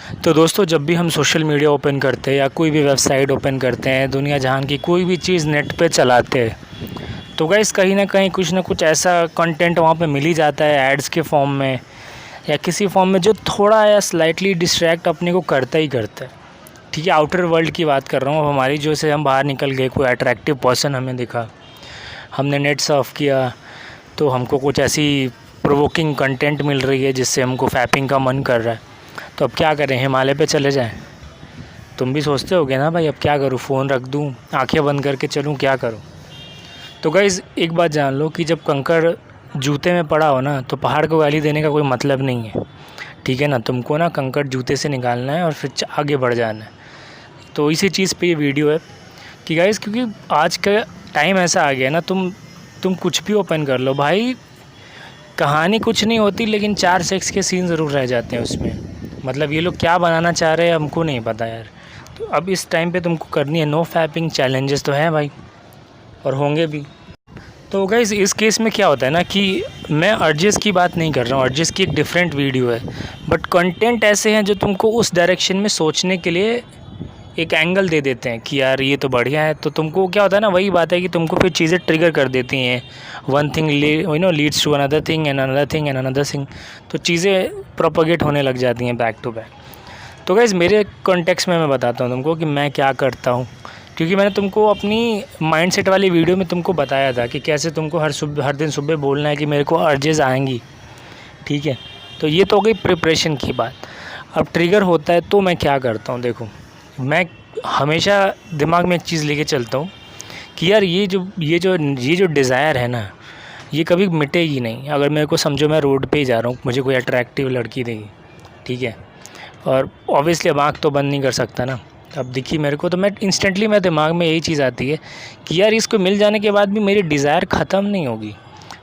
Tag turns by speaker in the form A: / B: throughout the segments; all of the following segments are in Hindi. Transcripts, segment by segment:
A: तो दोस्तों, जब भी हम सोशल मीडिया ओपन करते हैं या कोई भी वेबसाइट ओपन करते हैं, दुनिया जहान की कोई भी चीज़ नेट पे चलाते हैं, तो गाइस कहीं ना कहीं कुछ ना कुछ ऐसा कंटेंट वहाँ पे मिल ही जाता है एड्स के फॉर्म में या किसी फॉर्म में, जो थोड़ा या स्लाइटली डिस्ट्रैक्ट अपने को करता ही करता है। ठीक है, आउटर वर्ल्ड की बात कर रहा हूँ। हमारी जो से हम बाहर निकल गए, कोई अट्रैक्टिव पर्सन हमें दिखा, हमने नेट सर्फ किया, तो हमको कुछ ऐसी प्रोवोकिंग कंटेंट मिल रही है जिससे हमको फैपिंग का मन कर रहा है। तो अब क्या करें, हिमालय पे चले जाएं? तुम भी सोचते होगे ना भाई, अब क्या करूँ, फ़ोन रख दूँ, आंखें बंद करके चलूँ, क्या करूँ? तो गाइज़ एक बात जान लो कि जब कंकड़ जूते में पड़ा हो ना, तो पहाड़ को गाली देने का कोई मतलब नहीं है। ठीक है ना, तुमको ना कंकड़ जूते से निकालना है और फिर आगे बढ़ जाना है। तो इसी चीज़ पे ये वीडियो है कि गाइज़, क्योंकि आज का टाइम ऐसा आ गया ना, तुम कुछ भी ओपन कर लो भाई, कहानी कुछ नहीं होती, लेकिन 4 सेक्स के सीन ज़रूर रह जाते हैं उसमें। मतलब ये लोग क्या बनाना चाह रहे हैं हमको नहीं पता यार। तो अब इस टाइम पे तुमको करनी है नो फैपिंग। चैलेंजेस तो हैं भाई, और होंगे भी। तो गाइस इस केस में क्या होता है ना कि मैं अर्जेस की बात नहीं कर रहा हूँ, अर्जेस की एक डिफरेंट वीडियो है, बट कंटेंट ऐसे हैं जो तुमको उस डायरेक्शन में सोचने के लिए एक एंगल दे देते हैं कि यार ये तो बढ़िया है। तो तुमको क्या होता है ना, वही बात है कि तुमको फिर चीज़ें ट्रिगर कर देती हैं। One thing leads to another thing and another thing and another thing. तो चीज़ें प्रोपोगेट होने लग जाती हैं बैक टू बैक। तो गाइस मेरे कॉन्टेक्स्ट में मैं बताता हूँ तुमको कि मैं क्या करता हूँ, क्योंकि मैंने तुमको अपनी माइंडसेट वाली वीडियो में तुमको बताया था कि कैसे तुमको हर दिन सुबह बोलना है कि मेरे को अर्जेस आएंगी। ठीक है, तो ये तो हो गई प्रिपरेशन की बात। अब ट्रिगर होता है तो मैं क्या करता हूँ, देखो मैं हमेशा दिमाग में एक चीज़ लेके चलता हूँ कि यार ये जो डिज़ायर है ना, ये कभी मिटेगी नहीं। अगर मेरे को समझो मैं रोड पे ही जा रहा हूँ, मुझे कोई अट्रैक्टिव लड़की देगी, ठीक है, और ऑब्वियसली अब आँख तो बंद नहीं कर सकता ना, अब दिखी मेरे को, तो मैं इंस्टेंटली मेरे दिमाग में यही चीज़ आती है कि यार इसको मिल जाने के बाद भी मेरी डिज़ायर ख़त्म नहीं होगी।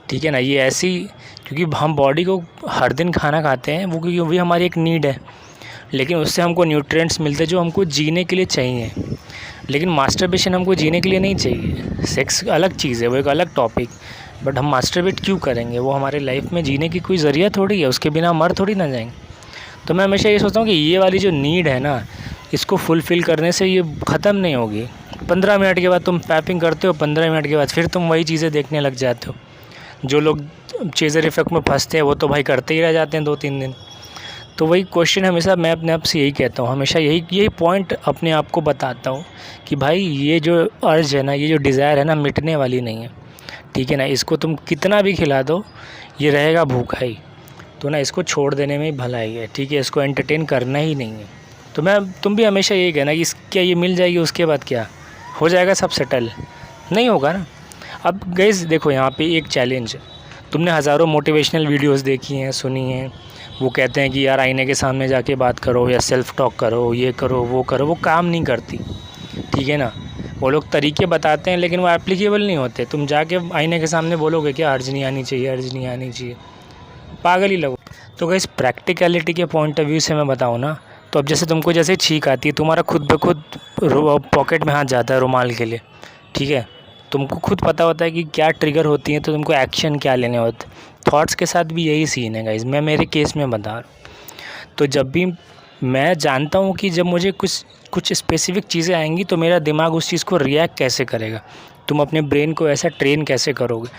A: ठीक है ना, ये ऐसी, क्योंकि हम बॉडी को हर दिन खाना खाते हैं, वो क्योंकि वो भी हमारी एक नीड है, लेकिन उससे हमको न्यूट्रिएंट्स मिलते हैं जो हमको जीने के लिए चाहिए। लेकिन मास्टरबेशन हमको जीने के लिए नहीं चाहिए। सेक्स अलग चीज़ है, वो एक अलग टॉपिक, बट हम मास्टरबेट क्यों करेंगे? वो हमारे लाइफ में जीने की कोई ज़रिया थोड़ी है, उसके बिना मर थोड़ी ना जाएंगे। तो मैं हमेशा ये सोचता हूँ कि ये वाली जो नीड है ना, इसको फुलफ़िल करने से ये ख़त्म नहीं होगी। 15 मिनट के बाद तुम पैपिंग करते हो, 15 मिनट के बाद फिर तुम वही चीज़ें देखने लग जाते हो। जो लोग चेज़र इफ़ेक्ट में फंसते हैं वो तो भाई करते ही रह जाते हैं 2-3 दिन। तो वही क्वेश्चन हमेशा मैं अपने आप से यही कहता हूँ, हमेशा यही पॉइंट अपने आप को बताता हूँ कि भाई ये जो अर्ज है ना, ये जो डिज़ायर है ना, मिटने वाली नहीं है। ठीक है ना, इसको तुम कितना भी खिला दो, ये रहेगा भूखा ही। तो ना इसको छोड़ देने में ही भलाई है। ठीक है, इसको एंटरटेन करना ही नहीं है। तो तुम भी हमेशा यही कहना कि क्या ये मिल जाएगी, उसके बाद क्या हो जाएगा, सब सेटल नहीं होगा ना। अब गाइस देखो, यहाँ पे एक चैलेंज है। तुमने हज़ारों मोटिवेशनल वीडियोस देखी हैं, सुनी हैं, वो कहते हैं कि यार आईने के सामने जाके बात करो या सेल्फ़ टॉक करो, ये करो वो करो, वो काम नहीं करती। ठीक है ना, वो लोग तरीके बताते हैं लेकिन वो एप्लीकेबल नहीं होते। तुम जाके आईने के सामने बोलोगे क्या अर्ज नहीं आनी चाहिए, अर्ज नहीं आनी चाहिए, पागल ही लगो। तो गाइस प्रैक्टिकलिटी के पॉइंट ऑफ व्यू से मैं बताऊँ ना, तो अब जैसे तुमको जैसे छींक आती है, तुम्हारा खुद ब खुद पॉकेट में हाथ जाता है रुमाल के लिए। ठीक है, तुमको खुद पता होता है कि क्या ट्रिगर होती है, तो तुमको एक्शन क्या लेने होते। थॉट्स के साथ भी यही सीन है गाइस, मैं मेरे केस में बता रहा हूँ। तो जब भी मैं जानता हूँ कि जब मुझे कुछ स्पेसिफ़िक चीज़ें आएंगी, तो मेरा दिमाग उस चीज़ को रिएक्ट कैसे करेगा, तुम अपने ब्रेन को ऐसा ट्रेन कैसे करोगे।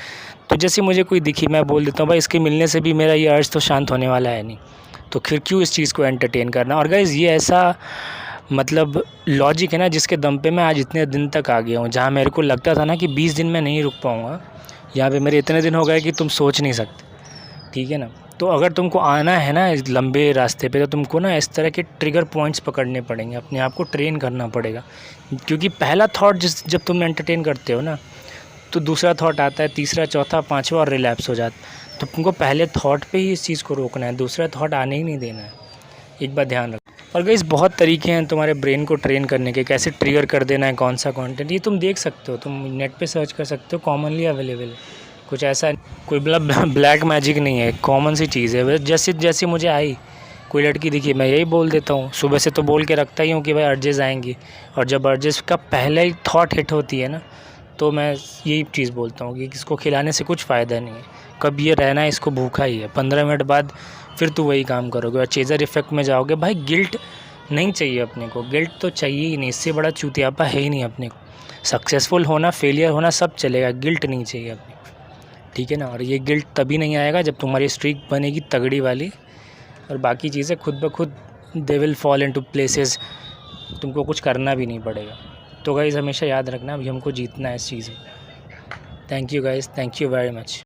A: तो जैसे मुझे कोई दिखी, मैं बोल देता हूँ भाई इसके मिलने से भी मेरा ये अर्ज तो शांत होने वाला है नहीं, तो फिर क्यों इस चीज़ को एंटरटेन करना। और गाइस ये ऐसा मतलब लॉजिक है ना, जिसके दम पे मैं आज इतने दिन तक आ गया हूँ। जहाँ मेरे को लगता था ना कि 20 दिन में नहीं रुक पाऊँगा, यहाँ पे मेरे इतने दिन हो गए कि तुम सोच नहीं सकते। ठीक है ना, तो अगर तुमको आना है ना इस लंबे रास्ते पे, तो तुमको ना इस तरह के ट्रिगर पॉइंट्स पकड़ने पड़ेंगे, अपने आप को ट्रेन करना पड़ेगा। क्योंकि पहला थॉट जब तुम एंटरटेन करते हो ना, तो दूसरा थॉट आता है, तीसरा, चौथा, पाँचवा और रिलैप्स हो जाता। तो तुमको पहले थॉट पे ही इस चीज़ को रोकना है, दूसरा थॉट आने ही नहीं देना है। एक बात ध्यान रखो। और गाइस बहुत तरीके हैं तुम्हारे ब्रेन को ट्रेन करने के, कैसे ट्रिगर कर देना है, कौन सा कंटेंट, ये तुम देख सकते हो, तुम नेट पे सर्च कर सकते हो, कॉमनली अवेलेबल है। कुछ ऐसा कोई ब्लैक मैजिक नहीं है, कॉमन सी चीज़ है। जैसी मुझे आई, कोई लड़की दिखी, मैं यही बोल देता हूँ। सुबह से तो बोल के रखता ही हूँ कि भाई अर्जेस आएंगी, और जब अर्जेस का पहले ही थॉट हिट होती है ना, तो मैं यही चीज़ बोलता हूँ कि इसको खिलाने से कुछ फ़ायदा नहीं है। कब ये रहना है इसको भूखा ही है। 15 मिनट बाद फिर तू वही काम करोगे और चेज़र इफ़ेक्ट में जाओगे। भाई गिल्ट नहीं चाहिए अपने को, गिल्ट तो चाहिए ही नहीं, इससे बड़ा चूतियापा है ही नहीं अपने को। सक्सेसफुल होना, फेलियर होना सब चलेगा, गिल्ट नहीं चाहिए अपने को, ठीक है ना। और ये गिल्ट तभी नहीं आएगा जब तुम्हारी स्ट्रीक बनेगी तगड़ी वाली, और बाकी चीज़ें खुद ब खुद they will fall into places, तुमको कुछ करना भी नहीं पड़ेगा। तो गाइज़ हमेशा याद रखना, अभी हमको जीतना है इस चीज़ में। Thank you guys, thank you very much.